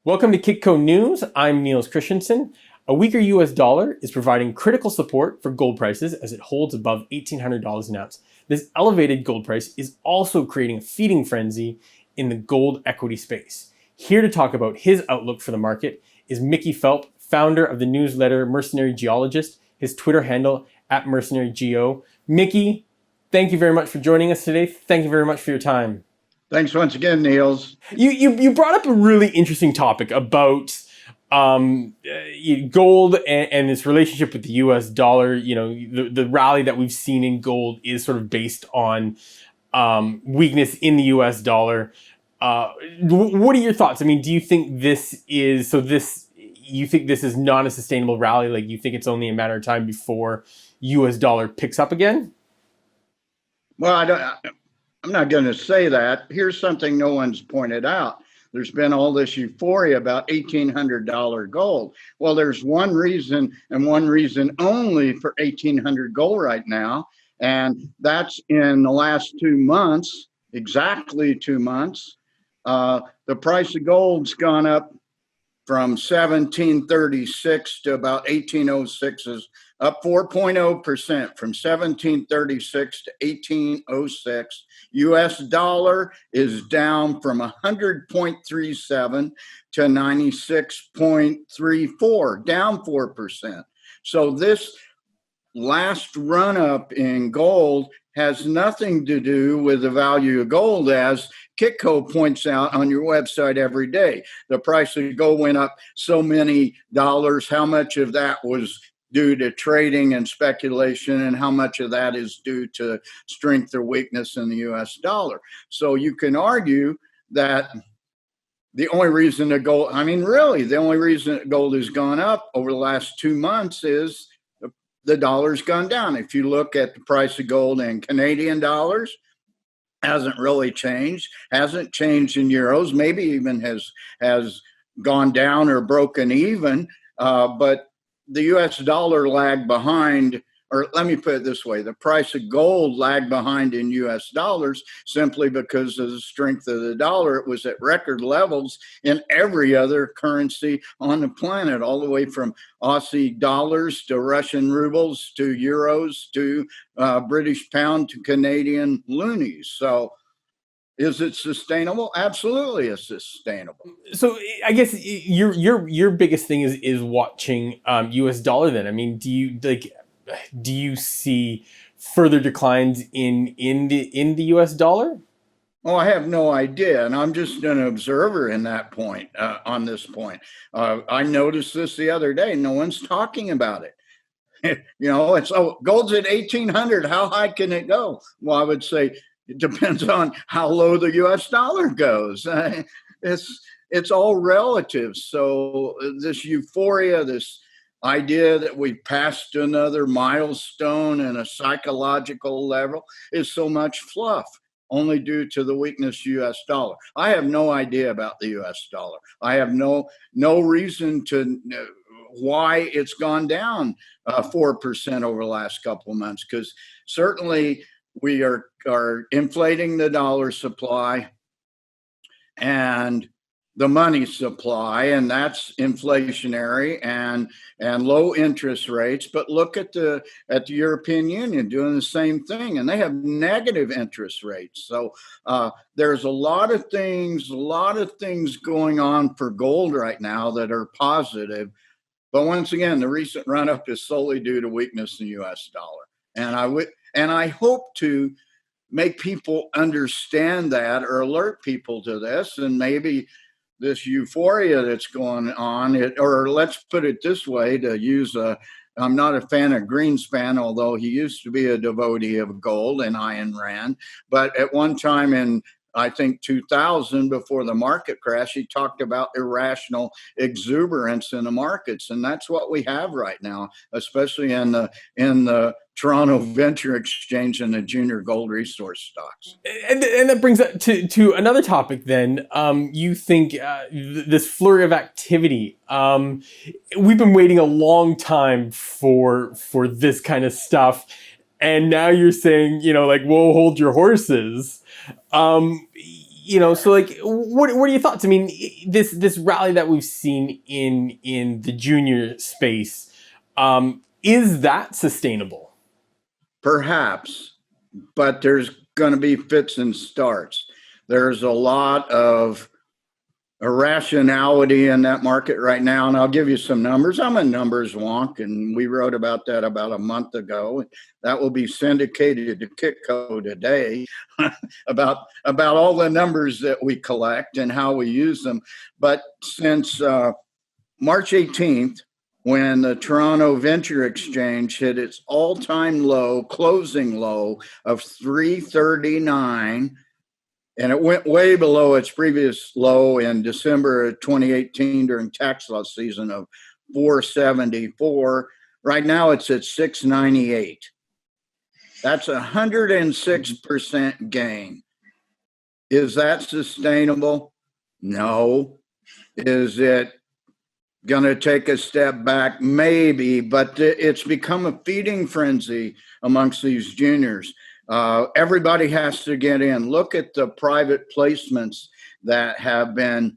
Welcome to Kitco News. I'm Niels Christensen. A weaker US dollar is providing critical support for gold prices as it holds above $1,800 an ounce. This elevated gold price is also creating a feeding frenzy in the gold equity space. Here to talk about his outlook for the market is Mickey Fulp, founder of the Newsletter Mercenary Geologist, his Twitter handle @mercenarygeo. Mickey, thank you very much for joining us today. Thank you very much for your time. Thanks once again, Niels. You brought up a really interesting topic about gold and its relationship with the U.S. dollar. You know, the rally that we've seen in gold is sort of based on weakness in the U.S. dollar. What are your thoughts? I mean, do you think this is You think this is not a sustainable rally? Like, you think it's only a matter of time before U.S. dollar picks up again? Well, I'm not going to say that. Here's something no one's pointed out. There's been all this euphoria about $1,800 gold. Well, there's one reason and one reason only for 1,800 gold right now, and that's in the last 2 months, exactly 2 months. The price of gold's gone up from 1736 to about 1806, is up 4.0% from 1736 to 1806. US dollar is down from 100.37 to 96.34, down 4%. So this last run up in gold has nothing to do with the value of gold, as Kitco points out on your website every day. The price of gold went up so many dollars. How much of that was due to trading and speculation, and how much of that is due to strength or weakness in the US dollar? So you can argue that the only reason that gold, the only reason that gold has gone up over the last 2 months is the dollar's gone down. If you look at the price of gold in Canadian dollars, hasn't really changed, hasn't changed in euros, maybe even has gone down or broken even, but the US dollar lagged behind, or let me put it this way, the price of gold lagged behind in US dollars simply because of the strength of the dollar. It was at record levels in every other currency on the planet, all the way from Aussie dollars to Russian rubles to euros to British pound to Canadian loonies. So is it sustainable? Absolutely, it's sustainable. So I guess your biggest thing is watching U.S. dollar. Then, I mean, do you see further declines in the U.S. dollar? Oh, I have no idea, and I'm just an observer in that point. On this point, I noticed this the other day. No one's talking about it. It's gold's at 1,800. How high can it go? Well, I would say it depends on how low the U.S. dollar goes. It's all relative. So this euphoria, this idea that we passed another milestone in a psychological level, is so much fluff, only due to the weakness US dollar. I have no idea about the US dollar. I have no reason to know why it's gone down 4% over the last couple of months, because certainly we are inflating the dollar supply and the money supply, and that's inflationary and low interest rates. But look at the European Union doing the same thing, and they have negative interest rates. So there's a lot of things going on for gold right now that are positive. But once again, the recent run up is solely due to weakness in the US dollar. And I hope to make people understand that, or alert people to this, and maybe this euphoria that's going on, or let's put it this way, I'm not a fan of Greenspan, although he used to be a devotee of gold and Ayn Rand. But at one time in, I think, 2000, before the market crash, he talked about irrational exuberance in the markets, and that's what we have right now, especially in the Toronto Venture Exchange and the junior gold resource stocks. And that brings us to another topic. Then, you think this flurry of activity? We've been waiting a long time for this kind of stuff, and now you're saying, like, whoa, hold your horses. so like, what are your thoughts? I mean, this rally that we've seen in the junior space, is that sustainable? Perhaps, but there's going to be fits and starts. There's a lot of irrationality in that market right now. And I'll give you some numbers. I'm a numbers wonk, and we wrote about that about a month ago. That will be syndicated to Kitco today about all the numbers that we collect and how we use them. But since March 18th, when the Toronto Venture Exchange hit its all-time low, closing low of 339, and it went way below its previous low in December of 2018 during tax loss season of 474. Right now it's at 698. That's 106% gain. Is that sustainable? No. Is it going to take a step back? Maybe, but it's become a feeding frenzy amongst these juniors. Everybody has to get in. Look at the private placements that have been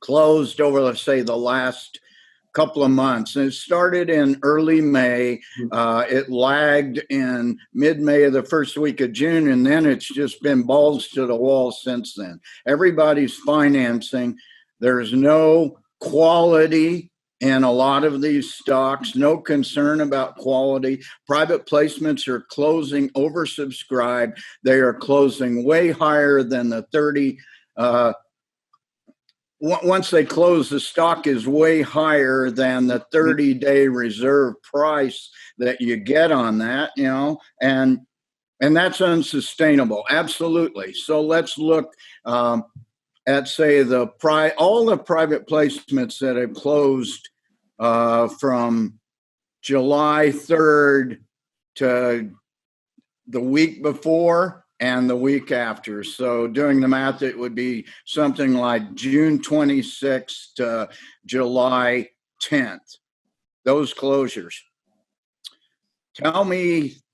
closed over, let's say, the last couple of months. And it started in early May. It lagged in mid-May of the first week of June, and then it's just been balls to the wall since then. Everybody's financing. There's no quality in a lot of these stocks, no concern about quality. Private placements are closing oversubscribed. They are closing way higher than the 30. Once they close, the stock is way higher than the 30-day reserve price that you get on that, and that's unsustainable. Absolutely. So let's look at, say, all the private placements that have closed from July 3rd to the week before and the week after. So doing the math, it would be something like June 26th to July 10th, those closures.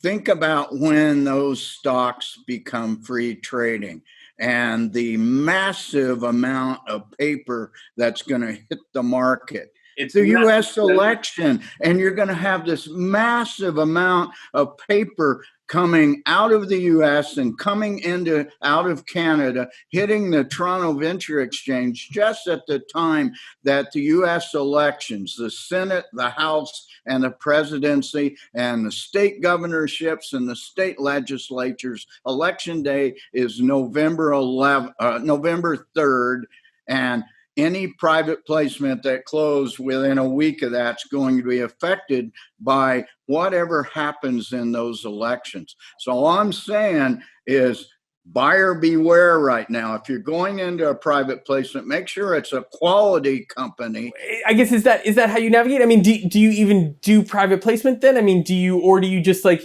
Think about when those stocks become free trading and the massive amount of paper that's going to hit the market. It's the U.S. election, and you're going to have this massive amount of paper coming out of the U.S. and coming out of Canada, hitting the Toronto Venture Exchange just at the time that the U.S. elections, the Senate, the House, and the presidency, and the state governorships and the state legislatures, election day is November 3rd, and any private placement that closed within a week of that's going to be affected by whatever happens in those elections. So all I'm saying is buyer beware right now. If you're going into a private placement, make sure it's a quality company. I guess, is that how you navigate? I mean, do you even do private placement then? I mean, do you just like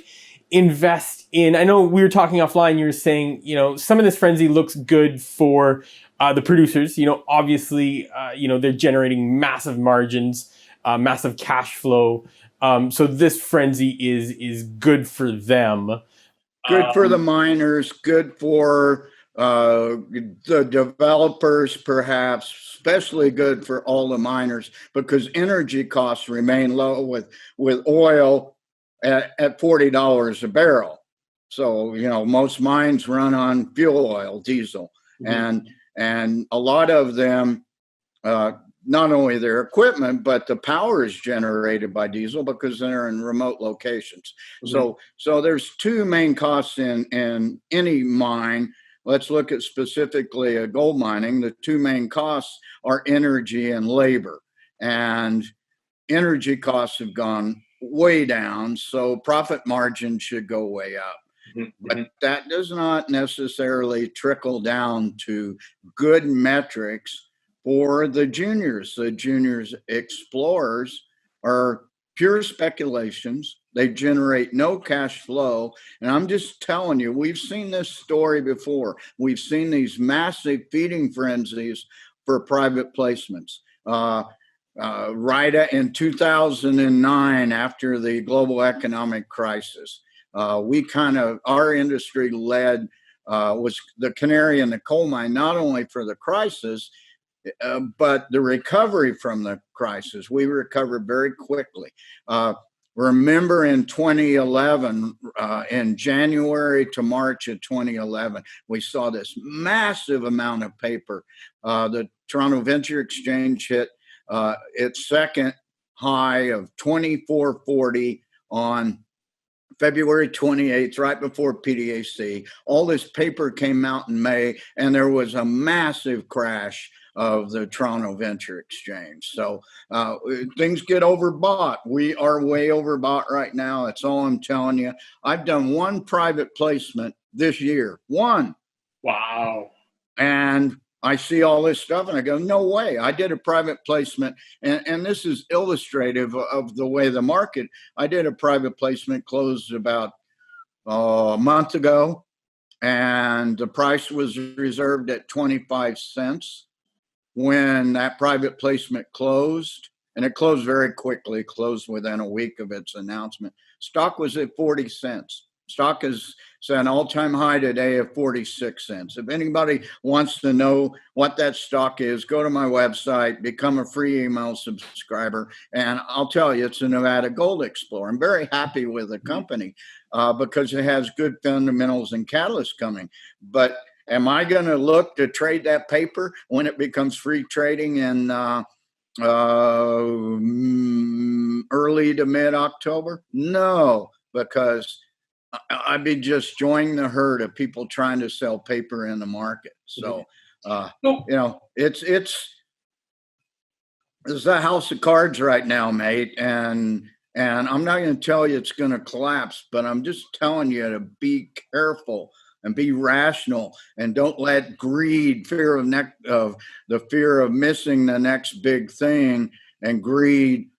invest in, I know we were talking offline, you were saying, some of this frenzy looks good for the producers, obviously, they're generating massive margins, massive cash flow. So this frenzy is good for them. Good for the miners, good for the developers, perhaps, especially good for all the miners, because energy costs remain low with oil at $40 a barrel. So, most mines run on fuel oil, diesel, and a lot of them, not only their equipment, but the power is generated by diesel because they're in remote locations. So there's two main costs in any mine. Let's look at specifically gold mining. The two main costs are energy and labor, and energy costs have gone way down. So profit margin should go way up. But that does not necessarily trickle down to good metrics for the juniors. The juniors explorers are pure speculations. They generate no cash flow. And I'm just telling you, we've seen this story before. We've seen these massive feeding frenzies for private placements. Right in 2009, after the global economic crisis, our industry led was the canary in the coal mine, not only for the crisis, but the recovery from the crisis. We recovered very quickly. Remember in 2011, in January to March of 2011, we saw this massive amount of paper. The Toronto Venture Exchange hit its second high of 2440 on February 28th, right before PDAC. All this paper came out in May, and there was a massive crash of the Toronto Venture Exchange. So things get overbought. We are way overbought right now. That's all I'm telling you. I've done one private placement this year. One. Wow. And I see all this stuff and I go, no way. I did a private placement. And this is illustrative of the way the market. I did a private placement, closed about a month ago, and the price was reserved at 25 cents when that private placement closed. And it closed very quickly, closed within a week of its announcement. Stock was at 40 cents. Stock is at an all-time high today of 46 cents. If anybody wants to know what that stock is, go to my website, become a free email subscriber, and I'll tell you, it's a Nevada Gold Explorer. I'm very happy with the company because it has good fundamentals and catalysts coming. But am I going to look to trade that paper when it becomes free trading in early to mid-October? No, because I'd be just joining the herd of people trying to sell paper in the market. So, it's a house of cards right now, mate. And I'm not going to tell you it's going to collapse, but I'm just telling you to be careful and be rational, and don't let greed, fear of the fear of missing the next big thing, and greed,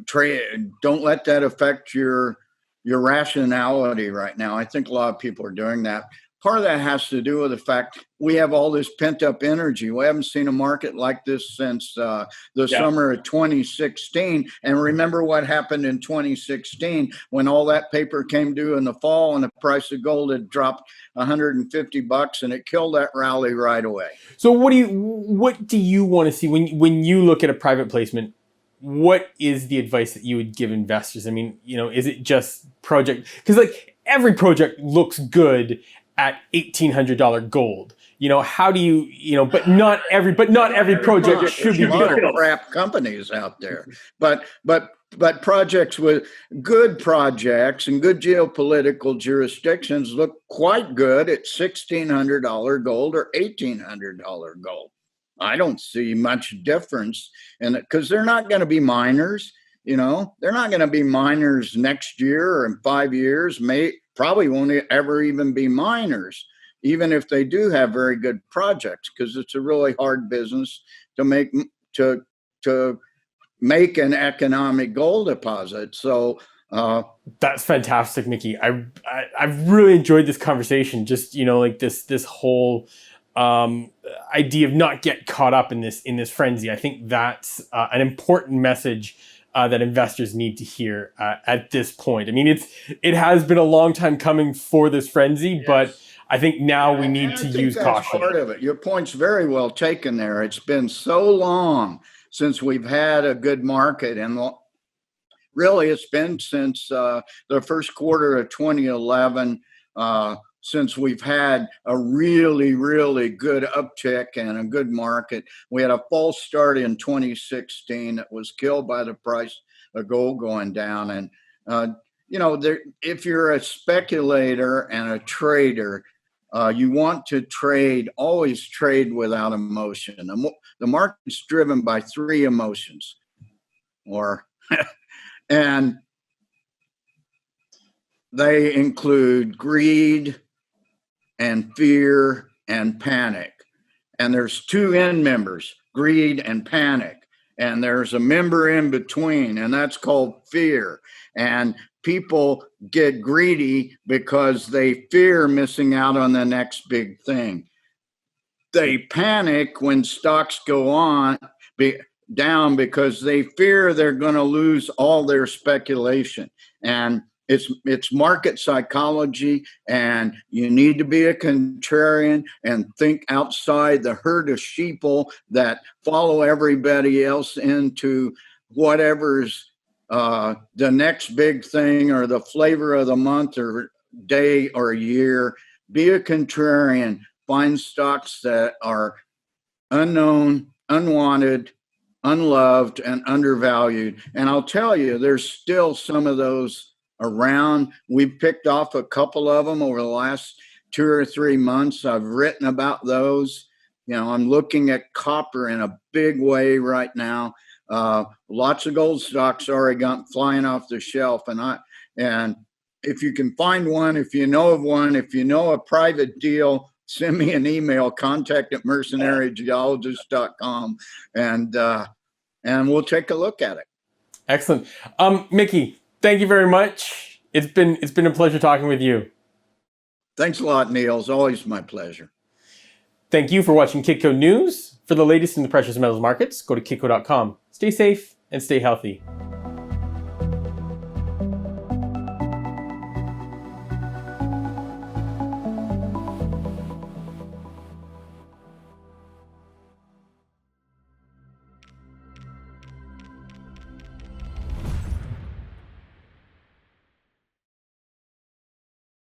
trade. Don't let that affect your rationality right now. I think a lot of people are doing that. Part of that has to do with the fact we have all this pent up energy. We haven't seen a market like this since the summer of 2016. And remember what happened in 2016 when all that paper came due in the fall and the price of gold had dropped $150 and it killed that rally right away. So what do you want to see when you look at a private placement? What is the advice that you would give investors? I mean, is it just project? Because like every project looks good at $1,800 gold. How do you, but not every project should be good. Crap companies out there, but projects with good projects and good geopolitical jurisdictions look quite good at $1,600 gold or $1,800 gold. I don't see much difference in it because they're not going to be miners. They're not going to be miners next year or in 5 years. Probably won't ever even be miners, even if they do have very good projects, because it's a really hard business to make an economic gold deposit. So that's fantastic, Mickey. I've really enjoyed this conversation. Just like this whole idea of not get caught up in this frenzy. I think that's an important message that investors need to hear at this point. I mean, it has been a long time coming for this frenzy, yes. But I think now we need to use caution. Part of it. Your point's very well taken there. It's been so long since we've had a good market, and really it's been since the first quarter of 2011 since we've had a really, really good uptick and a good market. We had a false start in 2016 that was killed by the price of gold going down. And, if you're a speculator and a trader, you want to always trade without emotion. The market's driven by three emotions, and they include greed and fear and panic. And there's two end members, greed and panic. And there's a member in between, and that's called fear. And people get greedy because they fear missing out on the next big thing. They panic when stocks go down because they fear they're going to lose all their speculation. And it's market psychology, and you need to be a contrarian and think outside the herd of sheeple that follow everybody else into whatever's the next big thing or the flavor of the month or day or year. Be a contrarian. Find stocks that are unknown, unwanted, unloved, and undervalued. And I'll tell you, there's still some of those around. We've picked off a couple of them over the last 2 or 3 months. I've written about those. I'm looking at copper in a big way right now. Lots of gold stocks already gone flying off the shelf, and if you can find one, if you know of one, if you know a private deal, send me an email, contact@mercenarygeologist.com, and we'll take a look at it. Excellent. Mickey, thank you very much. It's been a pleasure talking with you. Thanks a lot, Neil. It's always my pleasure. Thank you for watching Kitco News. For the latest in the precious metals markets, go to kitco.com. Stay safe and stay healthy.